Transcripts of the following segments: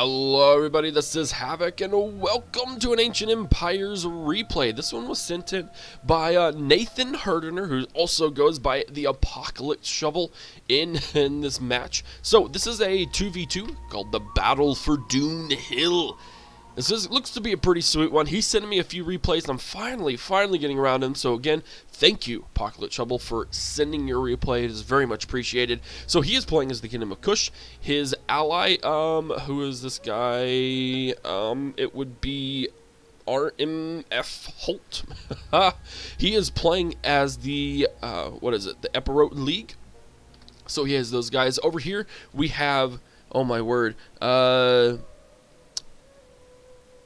Hello everybody, this is Havoc and welcome to an Ancient Empires replay. This one was sent in by Nathan Herdener, who also goes by the Apocolypse Shovel in this match. So this is a 2v2 called the Battle for Dune Hill. Looks to be a pretty sweet one. He's sending me a few replays, and I'm finally getting around him. So again, thank you, Apocolypse Shovel, for sending your replay. It is very much appreciated. So he is playing as the Kingdom of Kush. His ally, who is this guy? It would be RMF Holt. He is playing as the, the Epirote League. So he has those guys. Over here, we have, oh my word,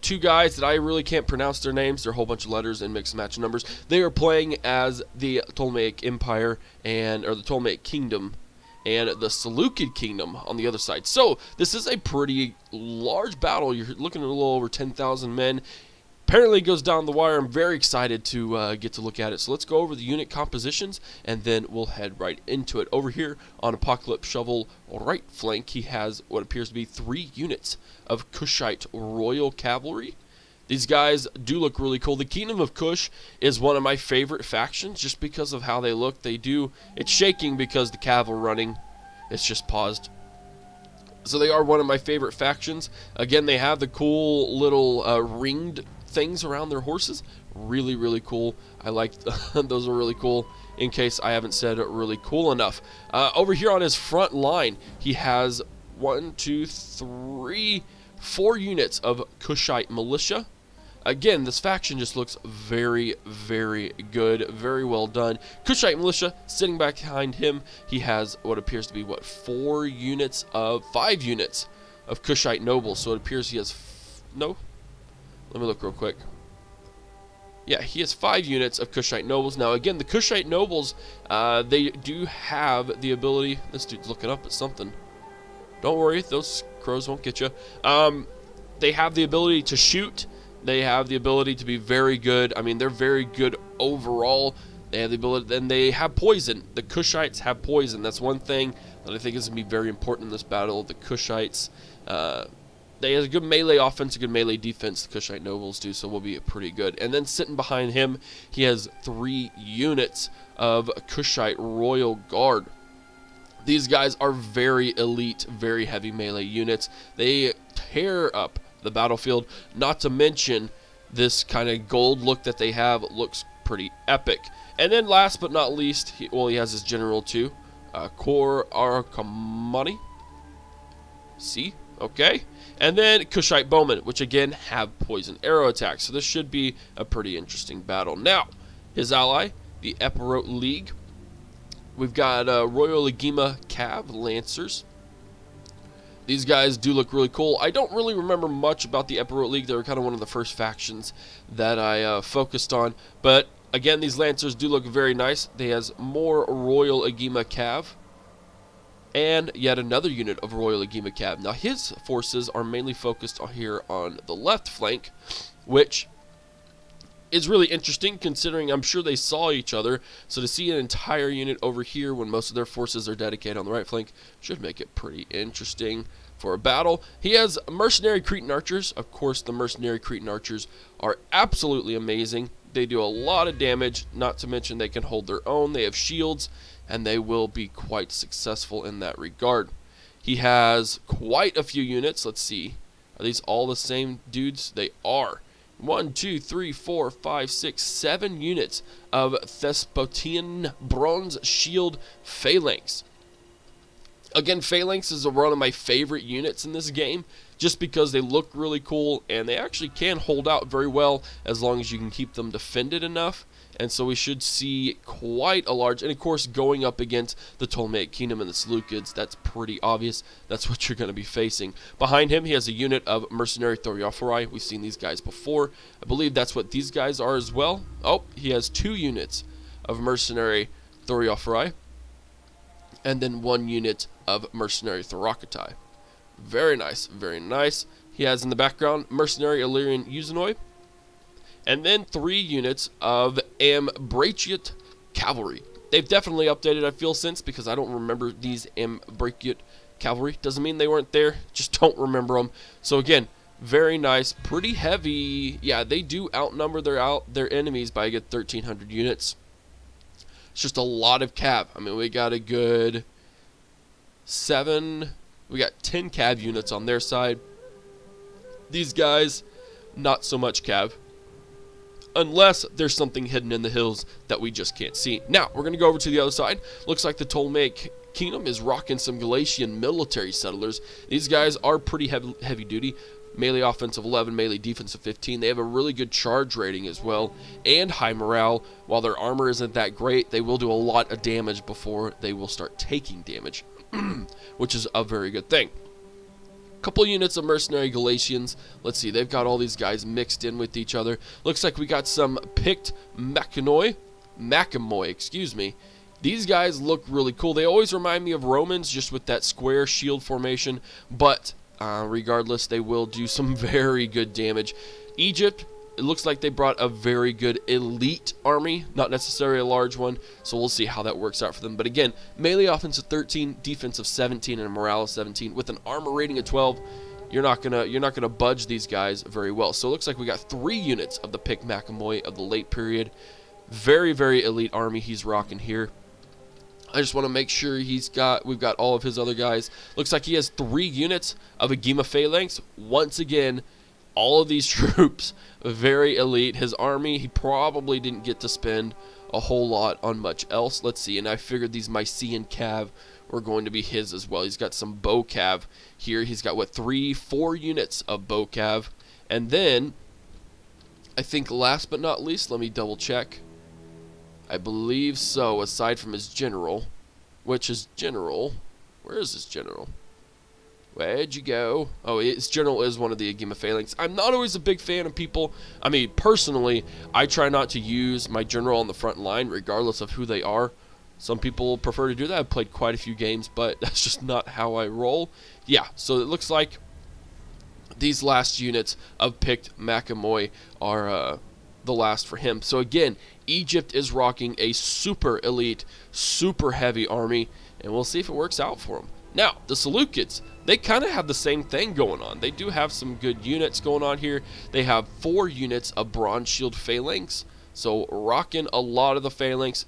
two guys that I really can't pronounce their names. They're a whole bunch of letters and mixed match numbers. They are playing as the Ptolemaic Empire or the Ptolemaic Kingdom and the Seleucid Kingdom on the other side. So this is a pretty large battle. You're looking at a little over 10,000 men. Apparently it goes down the wire. I'm very excited to get to look at it. So let's go over the unit compositions, and then we'll head right into it. Over here on Apocolypse Shovel right flank, he has what appears to be 3 units of Kushite Royal Cavalry. These guys do look really cool. The Kingdom of Kush is one of my favorite factions just because of how they look. It's shaking because the cavalry running. It's just paused. So they are one of my favorite factions. Again, they have the cool little ringed things around their horses. Really cool. I like those are really cool. In case I haven't said it really cool enough. Over here on his front line, he has 4 units of Kushite militia. Again, this faction just looks very good, very well done. Kushite militia sitting back behind him. He has what appears to be 5 units of Kushite nobles. So it appears he has no. Let me look real quick. Yeah, he has 5 units of Kushite nobles. Now, again, the Kushite nobles, they do have the ability. This dude's looking up at something. Don't worry, those crows won't get you. They have the ability to shoot. They have the ability to be very good. I mean, they're very good overall. They have the ability, and they have poison. The Kushites have poison. That's one thing that I think is going to be very important in this battle. The Kushites, they have a good melee offense, a good melee defense. The Kushite nobles do, so we'll be pretty good. And then sitting behind him, he has 3 units of Kushite Royal Guard. These guys are very elite, very heavy melee units. They tear up the battlefield. Not to mention this kind of gold look that they have looks pretty epic. And then last but not least, he has his general too, Kor Arkamani. See? Okay. And then Kushite Bowmen, which again have poison arrow attacks. So this should be a pretty interesting battle. Now, his ally, the Epirote League. We've got Royal Legima Cav Lancers. These guys do look really cool. I don't really remember much about the Epirote League. They were kind of one of the first factions that I focused on. But again, these Lancers do look very nice. They has more Royal Legima Cav. And yet another unit of Royal Legima Cav. Now his forces are mainly focused here on the left flank, which is really interesting considering I'm sure they saw each other. So to see an entire unit over here when most of their forces are dedicated on the right flank should make it pretty interesting for a battle. He has mercenary Cretan archers. Of course, the mercenary Cretan archers are absolutely amazing. They do a lot of damage, not to mention they can hold their own. They have shields, and they will be quite successful in that regard. He has quite a few units. Let's see. Are these all the same dudes? They are. 1, 2, 3, 4, 5, 6, 7 units of Thesprotian Bronze Shield Phalanx. Again, Phalanx is one of my favorite units in this game just because they look really cool and they actually can hold out very well as long as you can keep them defended enough. And so we should see quite a large, and of course going up against the Ptolemaic Kingdom and the Seleucids, that's pretty obvious. That's what you're going to be facing. Behind him, he has a unit of mercenary Thoriophori. We've seen these guys before. I believe that's what these guys are as well. Oh, he has 2 units of mercenary Thoriophori. And then 1 unit of mercenary Thorocoti. Very nice, very nice. He has in the background mercenary Illyrian Euxenoi. And then 3 units of Ambraciot Cavalry. They've definitely updated, I feel, since, because I don't remember these Ambraciot cavalry. Doesn't mean they weren't there, just don't remember them. So again, very nice, pretty heavy. Yeah, they do outnumber their enemies by a good 1,300 units. It's just a lot of cav. I mean, we got a good 10 cav units on their side. These guys, not so much cav, unless there's something hidden in the hills that we just can't see. Now, we're going to go over to the other side. Looks like the Ptolemaic Kingdom is rocking some Galatian military settlers. These guys are pretty heavy duty. Melee offensive 11, melee defensive 15. They have a really good charge rating as well, and high morale. While their armor isn't that great, they will do a lot of damage before they will start taking damage, which is a very good thing. Couple units of mercenary Galatians. Let's see, they've got all these guys mixed in with each other. Looks like we got some picked Macamoi, excuse me. These guys look really cool. They always remind me of Romans, just with that square shield formation, but regardless, they will do some very good damage. Egypt, it looks like they brought a very good elite army, not necessarily a large one, so we'll see how that works out for them. But again, melee offensive 13, defensive 17, and a morale of 17 with an armor rating of 12. You're not gonna budge these guys very well. So it looks like we got 3 units of the pick Macamoi of the late period. Very, very elite army he's rocking here. I just want to make sure we've got all of his other guys. Looks like he has 3 units of Agema Phalanx. Once again, all of these troops, very elite. His army, he probably didn't get to spend a whole lot on much else. Let's see, and I figured these Mycenaean Cav were going to be his as well. He's got some Bow Cav here. He's got, what, 4 units of Bow Cav. And then, I think last but not least, let me double check. I believe so, aside from his general, which is general. Where is his general? Where'd you go? Oh, his general is one of the Agema Phalanx. I'm not always a big fan of people. I mean, personally, I try not to use my general on the front line, regardless of who they are. Some people prefer to do that. I've played quite a few games, but that's just not how I roll. Yeah, so it looks like these last units of picked Macamoi are the last for him. So again, Egypt is rocking a super elite, super heavy army, and we'll see if it works out for them. Now, the Seleucids, they kind of have the same thing going on. They do have some good units going on here. They have 4 units of Bronze Shield Phalanx, so rocking a lot of the Phalanx,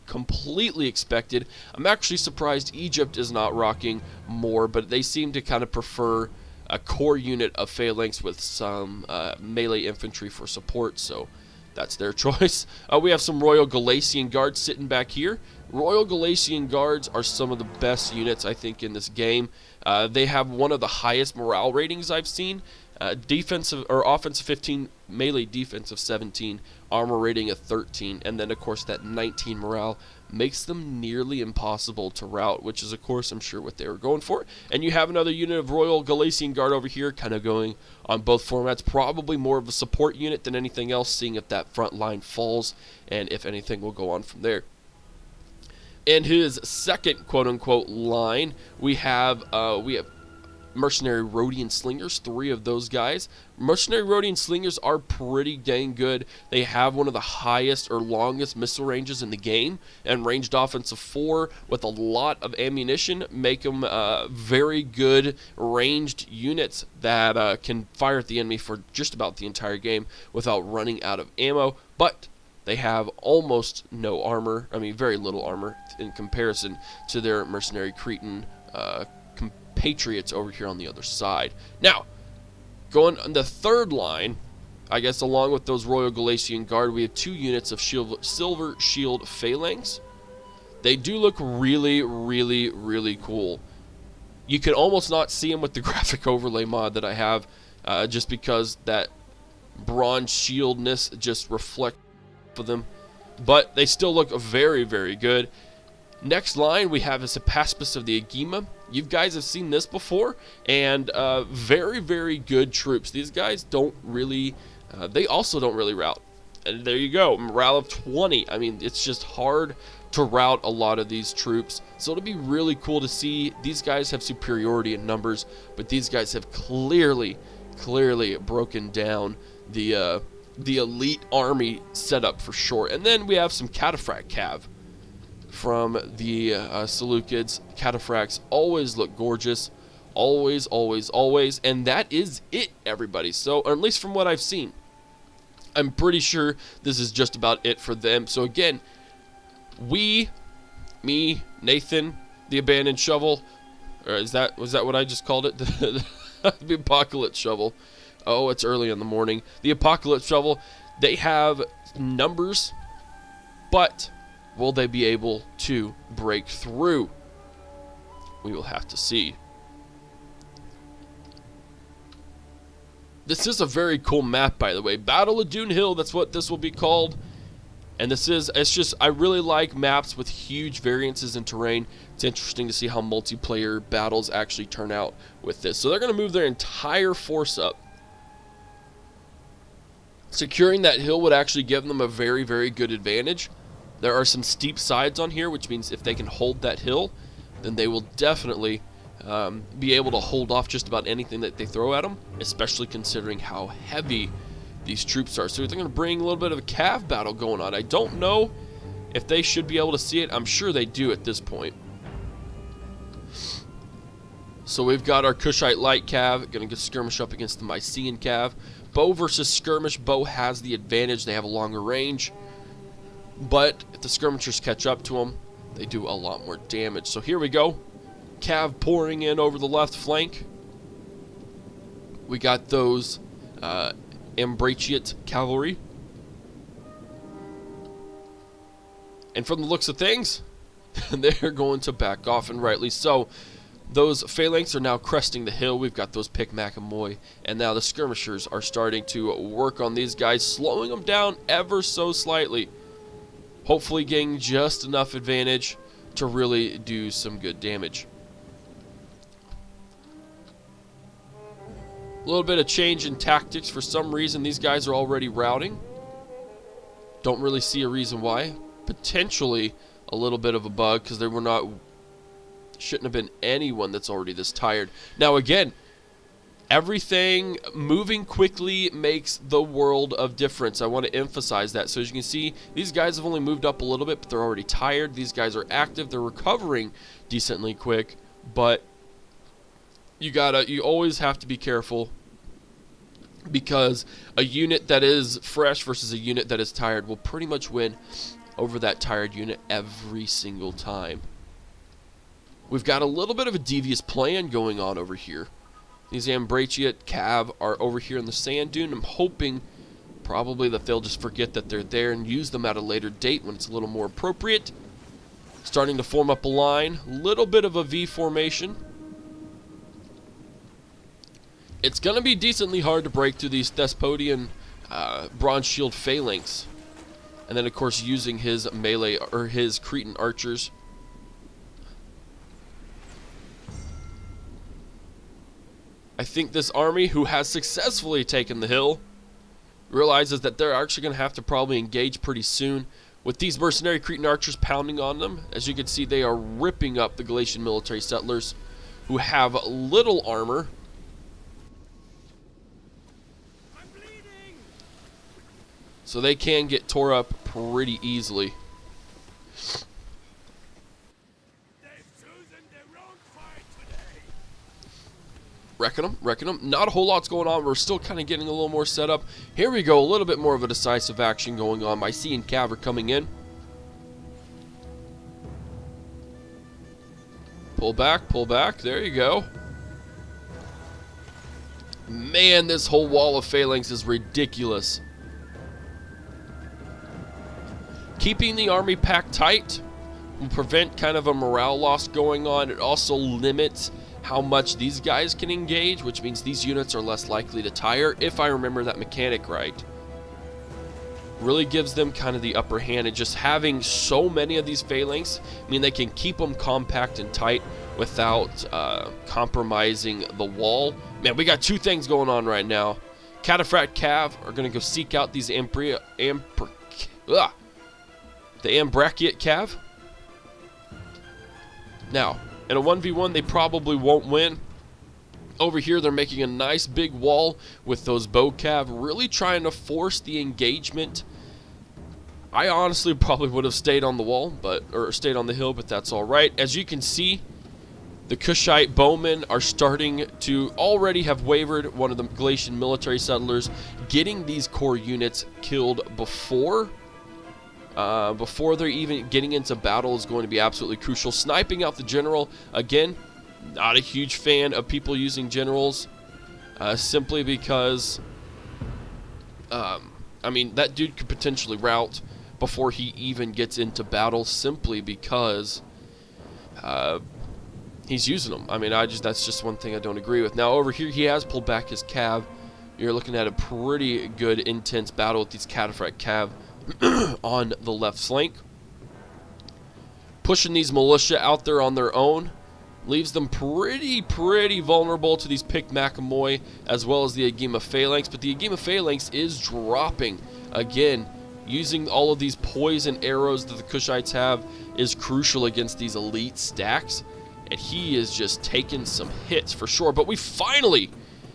completely expected. I'm actually surprised Egypt is not rocking more, but they seem to kind of prefer a core unit of Phalanx with some melee infantry for support, so that's their choice. We have some Royal Galatian Guards sitting back here. Royal Galatian Guards are some of the best units, I think, in this game. They have one of the highest morale ratings I've seen. Defensive or offensive 15, melee defensive 17, armor rating of 13, and then of course that 19 morale makes them nearly impossible to rout, which is of course I'm sure what they were going for. And you have another unit of Royal Galatian Guard over here, kind of going on both formats, probably more of a support unit than anything else, seeing if that front line falls, and if anything will go on from there. In his second quote-unquote line, we have Mercenary Rhodian Slingers, 3 of those guys. Mercenary Rhodian Slingers are pretty dang good. They have one of the highest or longest missile ranges in the game, and ranged offensive 4 with a lot of ammunition make them very good ranged units that can fire at the enemy for just about the entire game without running out of ammo. But they have almost no armor, I mean very little armor in comparison to their Mercenary Cretan compatriots over here on the other side. Now, going on the third line, I guess along with those Royal Galatian Guard, we have 2 units of Silver Shield Phalanx. They do look really, really, really cool. You can almost not see them with the graphic overlay mod that I have, just because that bronze shieldness just reflects for them, but they still look very, very good. Next line we have is Hypaspis of the Agema. You guys have seen this before, and very, very good troops. These guys don't really, they also don't really rout. And there you go, morale of 20. I mean, it's just hard to rout a lot of these troops. So it'll be really cool to see. These guys have superiority in numbers, but these guys have clearly broken down the elite army setup for sure. And then we have some Cataphract Cav. from the Seleucids. Cataphracts always look gorgeous. Always, always, always. And that is it, everybody. So, or at least from what I've seen. I'm pretty sure this is just about it for them. So again, me, Nathan, the Abandoned Shovel, or was that what I just called it? The Apocalypse Shovel. Oh, it's early in the morning. The Apocalypse Shovel, they have numbers, but will they be able to break through? We will have to see. This is a very cool map, by the way. Battle of Dune Hill, that's what this will be called. And I really like maps with huge variances in terrain. It's interesting to see how multiplayer battles actually turn out with this. So they're going to move their entire force up. Securing that hill would actually give them a very, very good advantage. There are some steep sides on here, which means if they can hold that hill, then they will definitely be able to hold off just about anything that they throw at them, especially considering how heavy these troops are. So they're going to bring a little bit of a cav battle going on. I don't know if they should be able to see it. I'm sure they do at this point. So we've got our Kushite light cav going to skirmish up against the Mycenaean cav. Bow versus skirmish. Bow has the advantage. They have a longer range. But if the skirmishers catch up to them, they do a lot more damage. So here we go. Cav pouring in over the left flank. We got those Ambraciot cavalry. And from the looks of things, they're going to back off, and rightly so. Those phalanx are now cresting the hill. We've got those Pick, Mac, and Moy. And now the skirmishers are starting to work on these guys, slowing them down ever so slightly. Hopefully getting just enough advantage to really do some good damage. A little bit of change in tactics. For some reason, these guys are already routing. Don't really see a reason why. Potentially a little bit of a bug, because there shouldn't have been anyone that's already this tired. Now again, everything moving quickly makes the world of difference. I want to emphasize that. So as you can see, these guys have only moved up a little bit, but they're already tired. These guys are active. They're recovering decently quick, but you always have to be careful, because a unit that is fresh versus a unit that is tired will pretty much win over that tired unit every single time. We've got a little bit of a devious plan going on over here. These Ambraciot cav are over here in the sand dune. I'm hoping probably that they'll just forget that they're there and use them at a later date when it's a little more appropriate. Starting to form up a line. Little bit of a V formation. It's going to be decently hard to break through these Thespodian bronze shield phalanx. And then, of course, using his melee or his Cretan archers. I think this army, who has successfully taken the hill, realizes that they're actually going to have to probably engage pretty soon. With these mercenary Cretan archers pounding on them, as you can see, they are ripping up the Galatian military settlers, who have little armor. So they can get tore up pretty easily. Wrecking them. Not a whole lot's going on. We're still kind of getting a little more set up. Here we go. A little bit more of a decisive action going on. Mycenaean cav are coming in. Pull back. There you go. Man, this whole wall of phalanx is ridiculous. Keeping the army packed tight will prevent kind of a morale loss going on. It also limits how much these guys can engage, which means these units are less likely to tire, if I remember that mechanic right. Really gives them kind of the upper hand, and just having so many of these phalanx, I mean, they can keep them compact and tight without compromising the wall. Man, we got two things going on right now. Cataphract cav are going to go seek out these the Ambraciot cav. Now, in a 1v1, they probably won't win. Over here, they're making a nice big wall with those bow cav, really trying to force the engagement I honestly probably would have stayed on the wall, or stayed on the hill, but that's all right. As you can see, the Kushite bowmen are starting to already have wavered one of the Galatian military settlers. Getting these core units killed before they're even getting into battle is going to be absolutely crucial. Sniping out the general, again, not a huge fan of people using generals, simply because, I mean, that dude could potentially rout before he even gets into battle, simply because he's using them. I mean, that's just one thing I don't agree with. Now, over here, he has pulled back his cav. You're looking at a pretty good, intense battle with these cataphract cav on the left flank. Pushing these militia out there on their own leaves them pretty vulnerable to these picked Makamoy, as well as the Agima phalanx. But the Agima phalanx is dropping. Again, using all of these poison arrows that the Kushites have is crucial against these elite stacks. And he is just taking some hits for sure. But we finally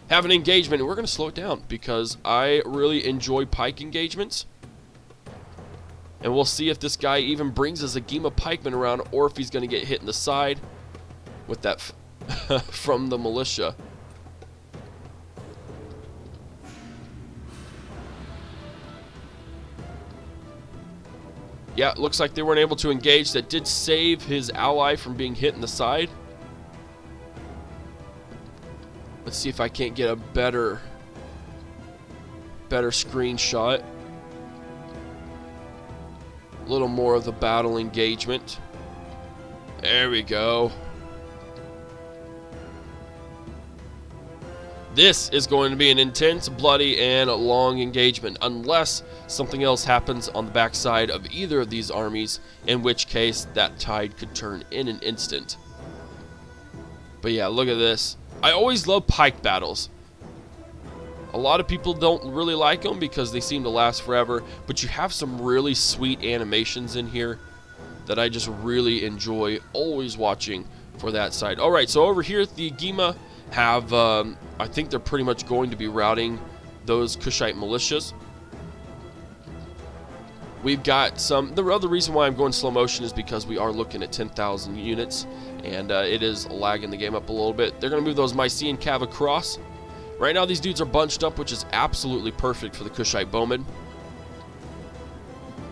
have an engagement, and we're going to slow it down because I really enjoy pike engagements. And we'll see if this guy even brings his Agima pikemen around, or if he's going to get hit in the side with that from the militia. Yeah, it looks like they weren't able to engage. That did save his ally from being hit in the side. Let's see if I can't get a better screenshot. A little more of the battle engagement. There we go. This is going to be an intense, bloody, and long engagement, unless something else happens on the backside of either of these armies, in which case that tide could turn in an instant. But yeah, look at this. I always love pike battles. A lot of people don't really like them because they seem to last forever, but you have some really sweet animations in here that I just really enjoy always watching for that side. All right, so over here, the Agima have, I think they're pretty much going to be routing those Kushite militias. We've got some, the other reason why I'm going slow motion is because we are looking at 10,000 units, and it is lagging the game up a little bit. They're going to move those Mycenaean cav across. Right now these dudes are bunched up, which is absolutely perfect for the Kushite bowmen,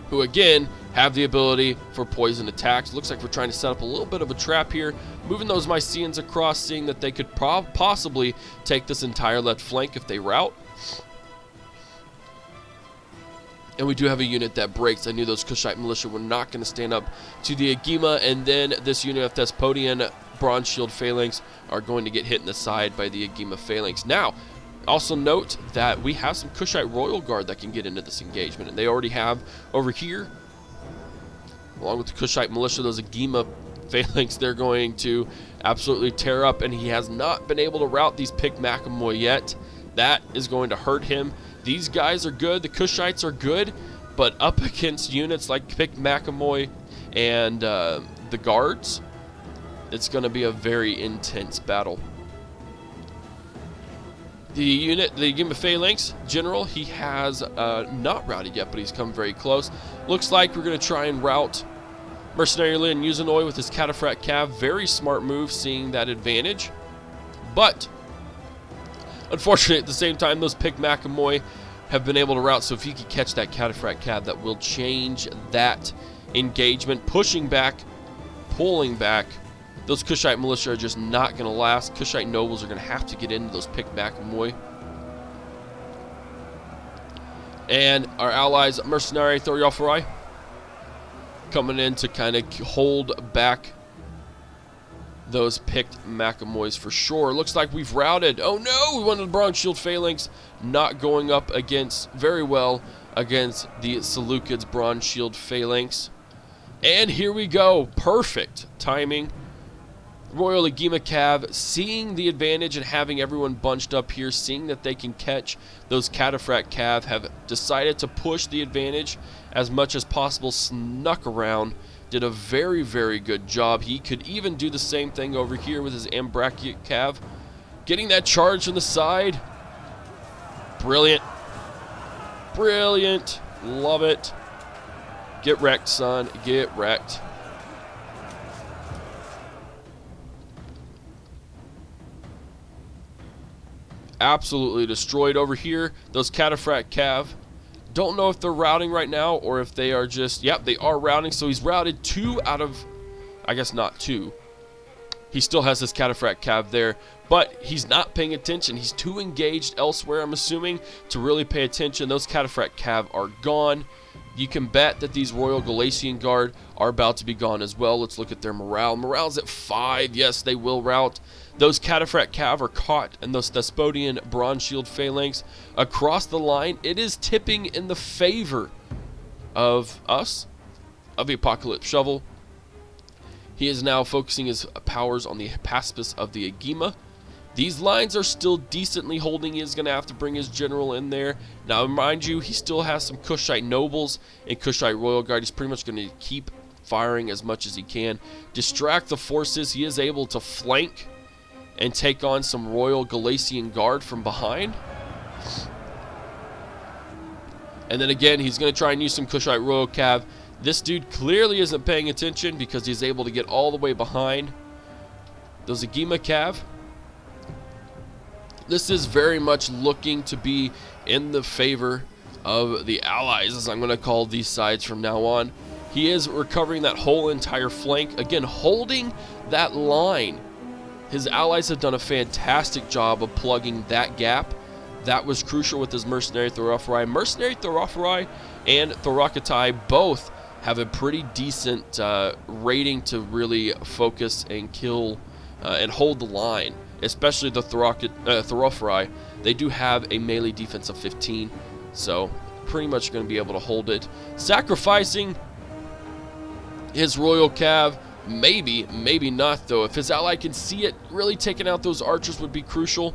who again have the ability for poison attacks. Looks like we're trying to set up a little bit of a trap here, moving those Mycenaeans across, seeing that they could possibly take this entire left flank if they rout. And we do have a unit that breaks. I knew those Kushite militia were not going to stand up to the Agima, and then this unit of Thespodian Bronze Shield Phalanx are going to get hit in the side by the Agima Phalanx. Now, also note that we have some Kushite Royal Guard that can get into this engagement, and they already have over here, along with the Kushite militia, those Agima Phalanx, they're going to absolutely tear up, and he has not been able to rout these picked Makamoy yet. That is going to hurt him. These guys are good, the Kushites are good, but up against units like picked Makamoy and the guards, it's going to be a very intense battle. The unit, the Agima Phalanx General, he has not routed yet, but he's come very close. Looks like we're going to try and rout Mercenary Lin Yuzanoi with his Cataphract Cav. Very smart move, seeing that advantage. But unfortunately, at the same time, those picked Makamoy have been able to rout, so if you could catch that Cataphract Cav, that will change that engagement. Pushing back, pulling back. Those Kushite militia are just not going to last. Kushite nobles are going to have to get into those picked Makamoy. And our allies, Mercenary Thoryofurai, coming in to kind of hold back those picked Makamoys for sure. Looks like we've routed. Oh no, we wanted the Bronze Shield Phalanx, not going up against very well against the Seleucids Bronze Shield Phalanx. And here we go, perfect timing. Royal Agima Cav, seeing the advantage and having everyone bunched up here, seeing that they can catch those Cataphract Cav, have decided to push the advantage as much as possible, snuck around, did a very, very good job. He could even do the same thing over here with his Ambraciot Cav, getting that charge on the side. Brilliant. Brilliant. Love it. Get wrecked, son. Get wrecked. Absolutely destroyed over here. Those Cataphract Cav. Don't know if they're routing right now or if they are just... Yep, they are routing. So he's routed 2 out of... I guess not 2. He still has his Cataphract Cav there, but he's not paying attention. He's too engaged elsewhere, I'm assuming, to really pay attention. Those Cataphract Cav are gone. You can bet that these Royal Galatian Guard are about to be gone as well. Let's look at their morale. Morale's at 5. Yes, they will rout. Those Cataphract Cav are caught, and those Thespodian Bronze Shield Phalanx across the line. It is tipping in the favor of us, of the Apocolypse Shovel. He is now focusing his powers on the Paspis of the Agema. These lines are still decently holding. He is going to have to bring his general in there. Now, mind you, he still has some Kushite nobles and Kushite Royal Guard. He's pretty much going to keep firing as much as he can. Distract the forces. He is able to flank and take on some Royal Galatian Guard from behind. And then again, he's going to try and use some Kushite Royal Cav. This dude clearly isn't paying attention because he's able to get all the way behind those Agema Cav. This is very much looking to be in the favor of the Allies, as I'm going to call these sides from now on. He is recovering that whole entire flank. Again, holding that line. His allies have done a fantastic job of plugging that gap. That was crucial with his Mercenary Thorophorai. Mercenary Thorophorai and Thorakitai both have a pretty decent rating to really focus and kill and hold the line, especially the Thorophorai. They do have a melee defense of 15, so pretty much going to be able to hold it. Sacrificing his Royal Cav, maybe, maybe not though. If his ally can see it, really taking out those archers would be crucial.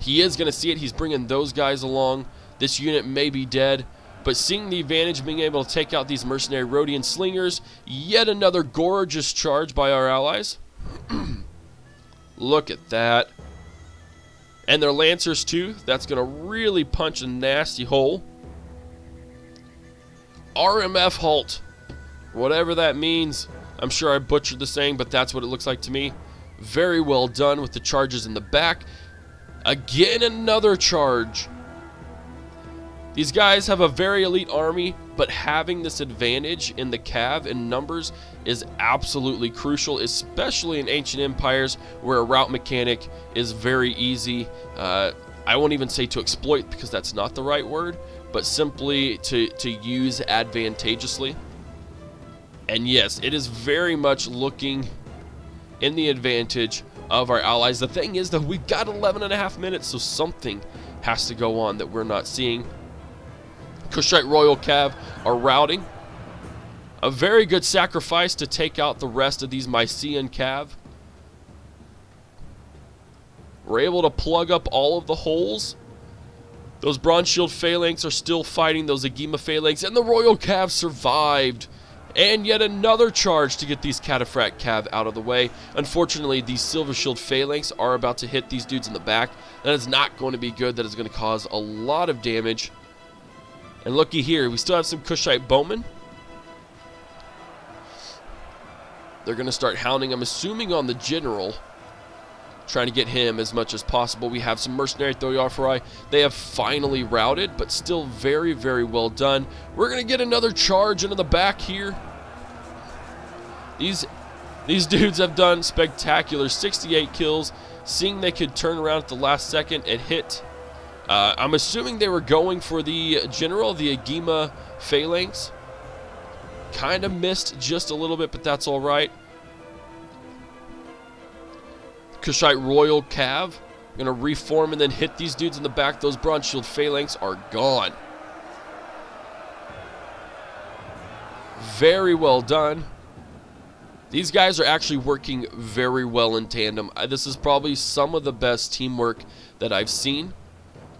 He is going to see it. He's bringing those guys along. This unit may be dead, but seeing the advantage, being able to take out these mercenary Rhodian slingers, yet another gorgeous charge by our allies. Look at that. And their lancers too. That's going to really punch a nasty hole. RMF halt. Whatever that means. I'm sure I butchered the saying, but that's what it looks like to me. Very well done with the charges in the back. Again, another charge. These guys have a very elite army, but having this advantage in the Cav in numbers is absolutely crucial, especially in ancient empires where a route mechanic is very easy. I won't even say to exploit because that's not the right word, but simply to use advantageously. And yes, it is very much looking in the advantage of our allies. The thing is that we've got 11.5 minutes, so something has to go on that we're not seeing. Kushite Royal Cav are routing. A very good sacrifice to take out the rest of these Mycenaean Cav. We're able to plug up all of the holes. Those Bronze Shield Phalanx are still fighting those Agema Phalanx, and the Royal Cav survived. And yet another charge to get these Cataphract Cav out of the way. Unfortunately, these Silver Shield Phalanx are about to hit these dudes in the back. That is not going to be good. That is going to cause a lot of damage. And looky here, we still have some Kushite Bowmen. They're going to start hounding, I'm assuming, on the general. Trying to get him as much as possible. We have some Mercenary Thorophorai. They have finally routed, but still very, very well done. We're going to get another charge into the back here. These dudes have done spectacular. 68 kills. Seeing they could turn around at the last second and hit. I'm assuming they were going for the general, the Agema Phalanx. Kind of missed just a little bit, but that's all right. Kushite Royal Cav. Going to reform and then hit these dudes in the back. Those Bronze Shield Phalanx are gone. Very well done. These guys are actually working very well in tandem. This is probably some of the best teamwork that I've seen.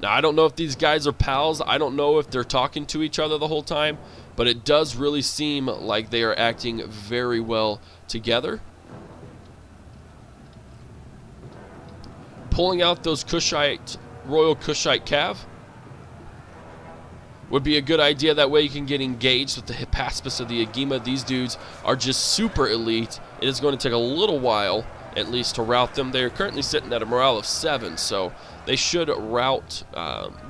Now, I don't know if these guys are pals. I don't know if they're talking to each other the whole time. But it does really seem like they are acting very well together. Pulling out those Kushite, Royal Kushite Cav. would be a good idea. That way you can get engaged with the Hippaspis of the Agema. These dudes are just super elite. It is going to take a little while, at least, to rout them. They're currently sitting at a morale of 7, so they should rout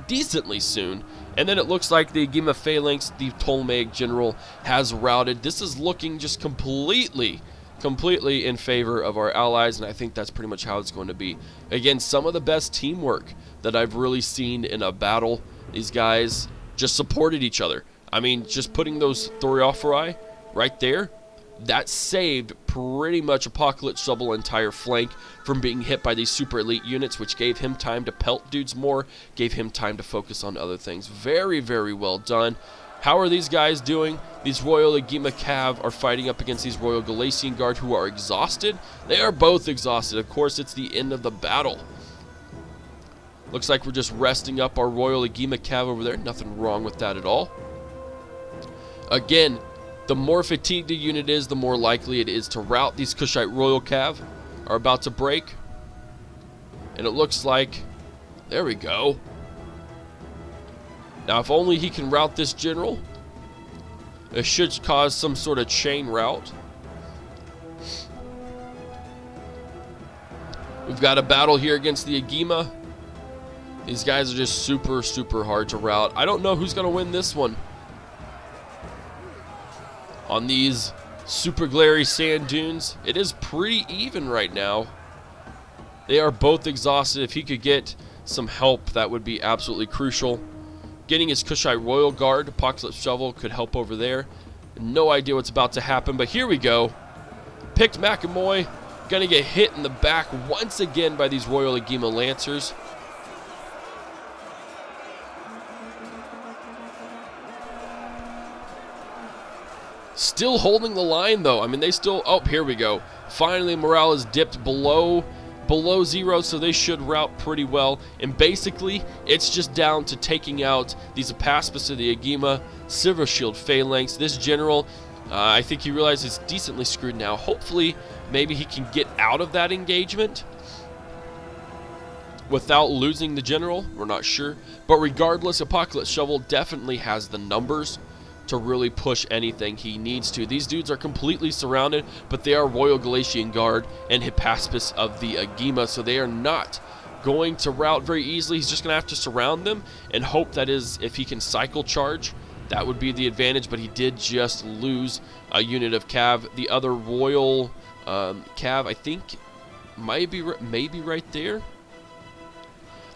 decently soon. And then it looks like the Agema Phalanx, the Ptolemaic general, has routed. This is looking just completely in favor of our allies, and I think that's pretty much how it's going to be. Again, some of the best teamwork that I've really seen in a battle. These guys just supported each other. I mean, just putting those Thoriophori right there, that saved pretty much Apocolypse Shovel's entire flank from being hit by these super elite units, which gave him time to pelt dudes more, gave him time to focus on other things. Very, very well done. How are these guys doing? These Royal Agema Cav are fighting up against these Royal Galatian Guard who are exhausted. They are both exhausted. Of course, it's the end of the battle. Looks like we're just resting up our Royal Agema Cav over there. Nothing wrong with that at all. Again, the more fatigued a unit is, the more likely it is to rout. These Kushite Royal Cav are about to break. And it looks like, there we go. Now, if only he can rout this general, it should cause some sort of chain rout. We've got a battle here against the Agema. These guys are just super, super hard to rout. I don't know who's going to win this one. On these super glary sand dunes, it is pretty even right now. They are both exhausted. If he could get some help, that would be absolutely crucial. Getting his Kushite Royal Guard, Apocolypse Shovel, could help over there. No idea what's about to happen, but here we go. Picked Macamoy, gonna get hit in the back once again by these Royal Agema Lancers. Still holding the line, though. I mean, they still... Oh, here we go. Finally, morale is dipped below 0, so they should rout pretty well. And basically, it's just down to taking out these Hippaspis of the Agema, Silver Shield Phalanx. This general, I think he realizes he's decently screwed now. Hopefully, maybe he can get out of that engagement without losing the general. We're not sure. But regardless, Apocolypse Shovel definitely has the numbers to really push anything he needs to. These dudes are completely surrounded, but they are Royal Galatian Guard and Hippaspis of the Agema, so they are not going to rout very easily. He's just going to have to surround them and hope that is, if he can cycle charge, that would be the advantage, but he did just lose a unit of Cav. The other Royal Cav, I think, maybe right there.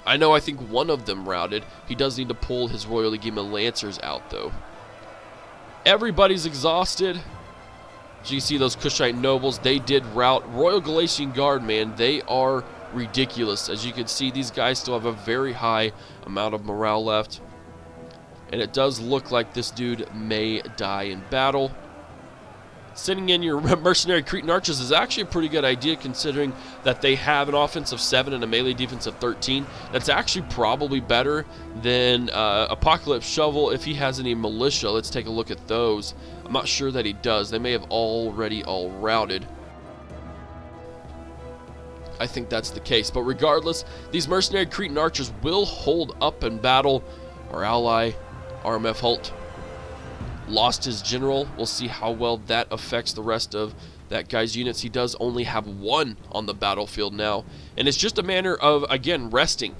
I think one of them routed. He does need to pull his Royal Agema Lancers out, though. Everybody's exhausted. So you see those Kushite nobles, they did rout. Royal Galatian Guard, man, they are ridiculous. As you can see, these guys still have a very high amount of morale left. And it does look like this dude may die in battle. Sending in your mercenary Cretan archers is actually a pretty good idea, considering that they have an offense of 7 and a melee defense of 13. That's actually probably better than Apocolypse Shovel if he has any militia. Let's take a look at those. I'm not sure that he does. They may have already all routed. I think that's the case. But regardless, these mercenary Cretan archers will hold up in battle. Our ally, RMF Hult, lost his general. We'll see how well that affects the rest of that guy's units. He does only have 1 on the battlefield now. And it's just a matter of, again, resting.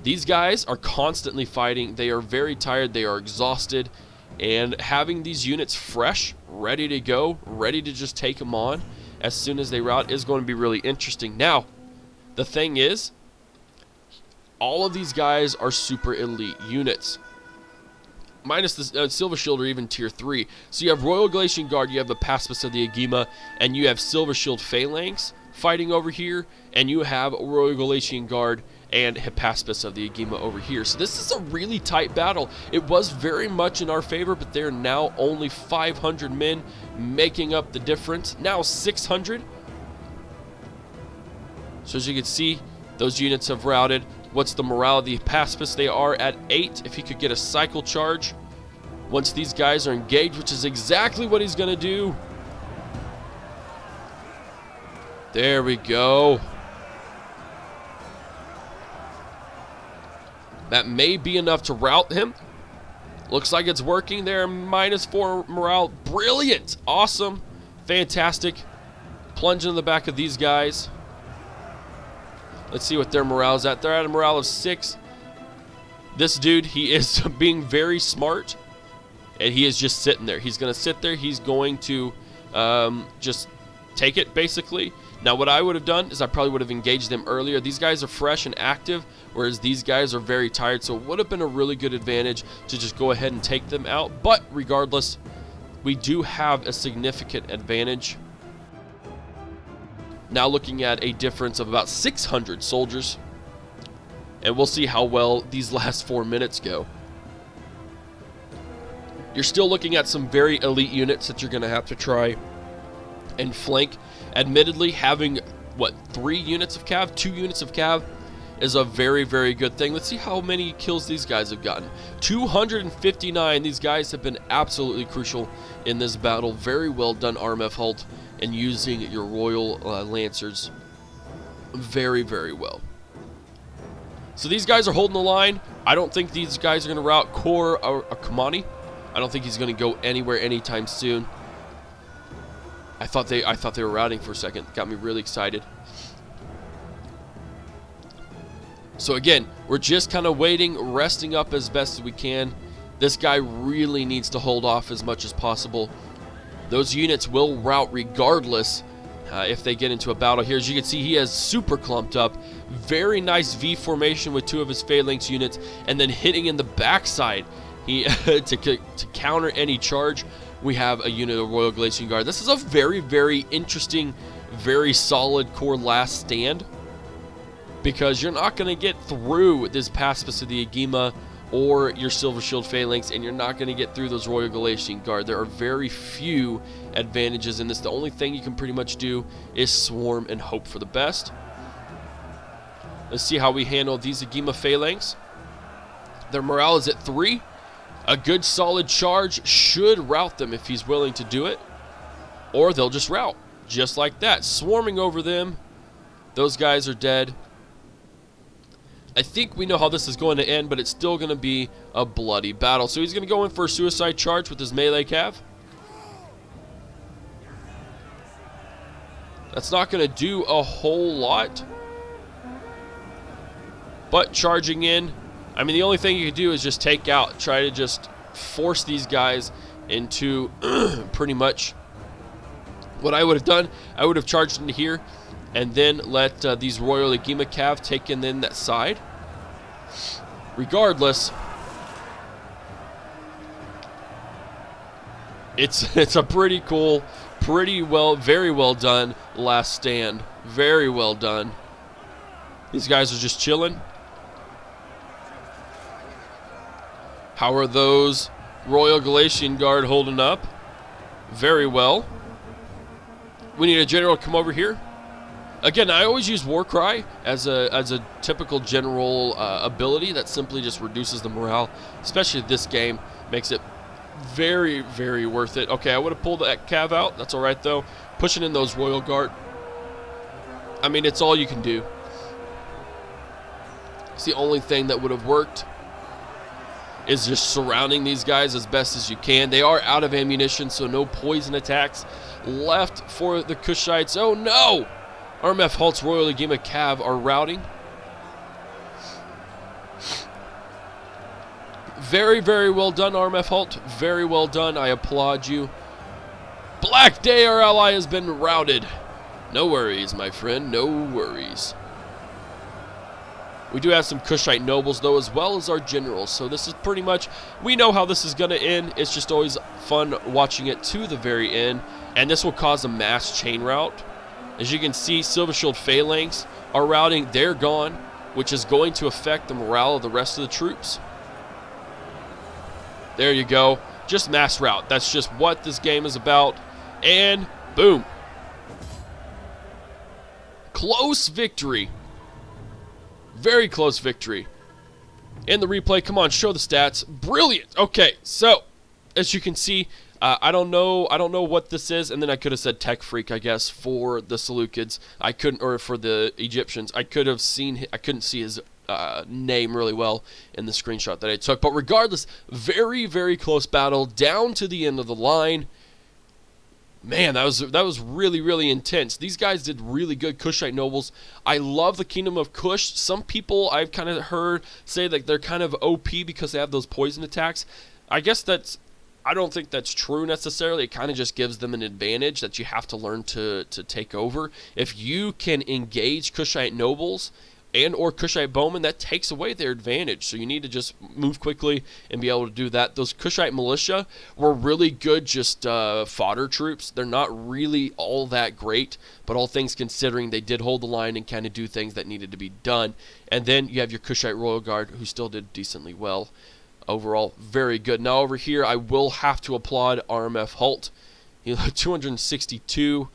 These guys are constantly fighting. They are very tired. They are exhausted. And having these units fresh, ready to go, ready to just take them on as soon as they rout is going to be really interesting. Now, the thing is, all of these guys are super elite units. Minus the Silver Shield or even Tier 3. So you have Royal Galatian Guard, you have the Hippaspis of the Agema, and you have Silver Shield Phalanx fighting over here, and you have Royal Galatian Guard and Hippaspis of the Agema over here. So this is a really tight battle. It was very much in our favor, but they're now only 500 men making up the difference. Now 600. So as you can see, those units have routed. What's the morale of the Hippaspis? They are at 8. If he could get a cycle charge once these guys are engaged, which is exactly what he's going to do. There we go. That may be enough to rout him. Looks like it's working there. -4 morale. Brilliant. Awesome. Fantastic. Plunge into the back of these guys. Let's see what their morale is at. They're at a morale of 6. This dude, he is being very smart. And he is just sitting there. He's going to sit there. He's going to just take it, basically. Now, what I would have done is I probably would have engaged them earlier. These guys are fresh and active, whereas these guys are very tired. So it would have been a really good advantage to just go ahead and take them out. But regardless, we do have a significant advantage. Now looking at a difference of about 600 soldiers. And we'll see how well these last 4 minutes go. You're still looking at some very elite units that you're going to have to try and flank. Admittedly, having, 3 units of cav, 2 units of cav is a very, very good thing. Let's see how many kills these guys have gotten. 259. These guys have been absolutely crucial in this battle. Very well done, RMF Halt, and using your Royal Lancers very, very well. So these guys are holding the line. I don't think these guys are going to rout Kor or Kamani. I don't think he's going to go anywhere anytime soon. I thought they were routing for a second. Got me really excited. So again, we're just kind of waiting, resting up as best as we can. This guy really needs to hold off as much as possible. Those units will rout regardless if they get into a battle here. As you can see, he has super clumped up. Very nice V formation with 2 of his phalanx units, and then hitting in the backside. He to counter any charge. We have a unit of Royal Glacian Guard. This is a very, very interesting, very solid core last stand, because you're not going to get through this Paspis of the Agema or your Silver Shield Phalanx, and you're not going to get through those Royal Galatian Guard. There are very few advantages in this. The only thing you can pretty much do is swarm and hope for the best. Let's see how we handle these Agema Phalanx. Their morale is at 3. A good solid charge should rout them if he's willing to do it. Or they'll just rout. Just like that. Swarming over them. Those guys are dead. I think we know how this is going to end, but it's still going to be a bloody battle. So he's going to go in for a suicide charge with his melee cav. That's not going to do a whole lot. But charging in, I mean, the only thing you can do is just take out, try to just force these guys into pretty much what I would have done. I would have charged into here and then let these Royal Agema Cav take in then that side. Regardless, it's a pretty cool, very well done last stand. Very well done. These guys are just chilling. How are those Royal Galatian Guard holding up? Very well. We need a general to come over here. Again, I always use Warcry as a typical general ability that simply just reduces the morale, especially this game. Makes it very, very worth it. Okay, I would have pulled that cav out. That's all right, though. Pushing in those Royal Guard. I mean, it's all you can do. It's the only thing that would have worked, is just surrounding these guys as best as you can. They are out of ammunition, so no poison attacks left for the Kushites. Oh, no! RMF Halt's Royal Agema Cav are routing. Very, very well done, RMF Halt. Very well done. I applaud you. Black Day, our ally, has been routed. No worries, my friend. No worries. We do have some Kushite nobles, though, as well as our generals. So this is pretty much, we know how this is going to end. It's just always fun watching it to the very end. And this will cause a mass chain rout. As you can see, Silver Shield Phalanx are routing. They're gone, which is going to affect the morale of the rest of the troops. There you go. Just mass rout. That's just what this game is about. And boom. Close victory. Very close victory. In the replay, come on, show the stats. Brilliant. Okay, so as you can see, I don't know what this is, and then I could have said Tech Freak, I guess, for the Seleucids. I couldn't, or for the Egyptians. I could have seen, I couldn't see his name really well in the screenshot that I took. But regardless, very, very close battle down to the end of the line. Man, that was really, really intense. These guys did really good, Kushite nobles. I love the Kingdom of Kush. Some people I've kind of heard say that they're kind of OP because they have those poison attacks. I don't think that's true necessarily. It kind of just gives them an advantage that you have to learn to take over. If you can engage Kushite nobles and or Kushite bowmen, that takes away their advantage. So you need to just move quickly and be able to do that. Those Kushite militia were really good, just fodder troops. They're not really all that great, but all things considering, they did hold the line and kind of do things that needed to be done. And then you have your Kushite Royal Guard, who still did decently well. Overall, very good. Now over here, I will have to applaud RMF Halt. 262,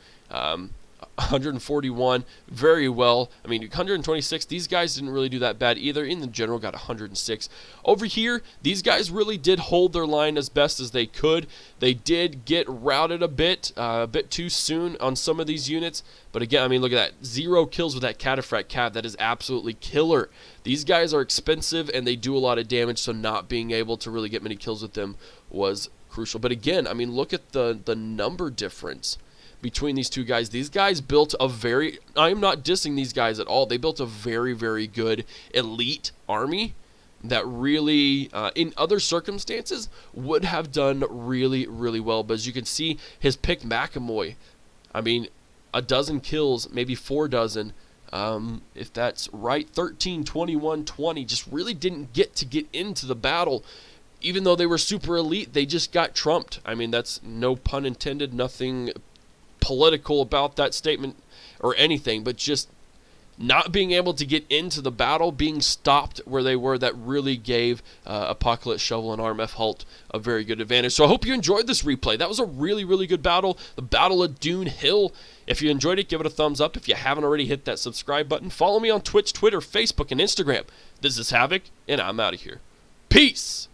141, very well. I mean, 126, these guys didn't really do that bad either. In the general, got 106. Over here, these guys really did hold their line as best as they could. They did get routed a bit too soon on some of these units. But again, I mean, look at that. 0 kills with that Cataphract Cav. That is absolutely killer. These guys are expensive, and they do a lot of damage, so not being able to really get many kills with them was crucial. But again, I mean, look at the number difference between these two guys. These guys built a very, I am not dissing these guys at all, they built a very, very good elite army that really, in other circumstances, would have done really, really well. But as you can see, his pick Macamoy, I mean, a dozen kills, maybe 4 dozen, if that's right, 13, 21, 20, just really didn't get into the battle. Even though they were super elite, they just got trumped. I mean, that's no pun intended, nothing political about that statement or anything, but just not being able to get into the battle, being stopped where they were, that really gave Apocolypse Shovel and RMF Halt a very good advantage. So I hope you enjoyed this replay. That was a really, really good battle, the Battle of Dune Hill. If you enjoyed it, give it a thumbs up. If you haven't already, hit that subscribe button. Follow me on Twitch, Twitter, Facebook, and Instagram. This is Havoc, and I'm out of here. Peace!